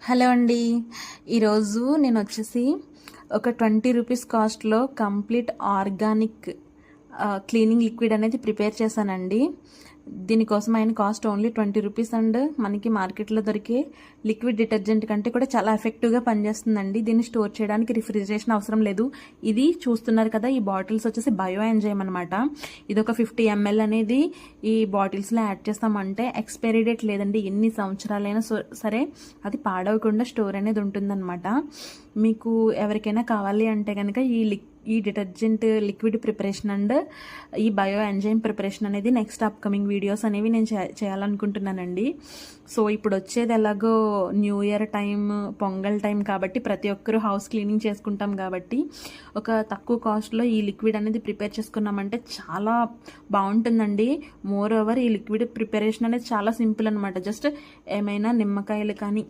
Hello అండి. ఈరోజు నేను వచ్చేసి ఒక 20 రూపీస్ కాస్ట్లో కంప్లీట్ ఆర్గానిక్ క్లీనింగ్ లిక్విడ్ అనేది ప్రిపేర్ చేశానండి. దీనికోసం ఆయన కాస్ట్ ఓన్లీ 20 రూపీస్ అండ్ మనకి మార్కెట్లో దొరికే లిక్విడ్ డిటర్జెంట్ కంటే కూడా చాలా ఎఫెక్టివ్గా పనిచేస్తుందండి. దీన్ని స్టోర్ చేయడానికి రిఫ్రిజిరేషన్ అవసరం లేదు. ఇది చూస్తున్నారు కదా, ఈ బాటిల్స్ వచ్చేసి బయో ఎంజైమ్ అనమాట. ఇది ఒక 50 ml అనేది ఈ బాటిల్స్లో యాడ్ చేస్తామంటే ఎక్స్పైరీ డేట్ లేదండి. ఎన్ని సంవత్సరాలైనా సరే అది పాడవకుండా స్టోర్ అనేది ఉంటుందన్నమాట. మీకు ఎవరికైనా కావాలి అంటే కనుక ఈ డిటర్జెంట్ లిక్విడ్ ప్రిపరేషన్ అండ్ ఈ బయో ఎంజైమ్ ప్రిపరేషన్ అనేది నెక్స్ట్ అప్కమింగ్ వీడియోస్ అనేవి నేను చేయాలనుకుంటున్నానండి. సో ఇప్పుడు వచ్చేది ఎలాగో new year time, pongal time కాబట్టి ప్రతి ఒక్కరూ హౌస్ క్లీనింగ్ చేసుకుంటాం కాబట్టి ఒక తక్కువ కాస్ట్లో ఈ లిక్విడ్ అనేది ప్రిపేర్ చేసుకున్నామంటే చాలా బాగుంటుందండి. మోర్ ఓవర్ ఈ లిక్విడ్ ప్రిపరేషన్ అనేది చాలా సింపుల్ అనమాట. జస్ట్ ఏమైనా నిమ్మకాయలు కానీ